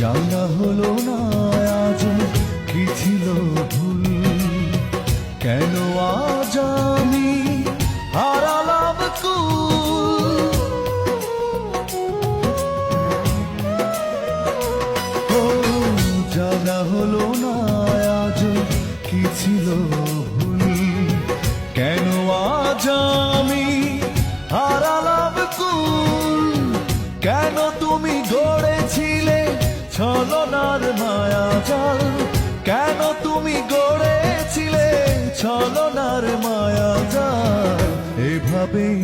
জানা হলো না আজ কি ছিল ভুল, কেন আজ আমি হারালাম কুল। ও জানা হলো না আজ কি ছিল ভুল, কেন আজ আমি হারালাম কুল। কেন তুমি গড়েছিলে ছলনার মায়া জাল, কেন তুমি গড়েছিলে ছলনার মায়া জাল, এভাবেই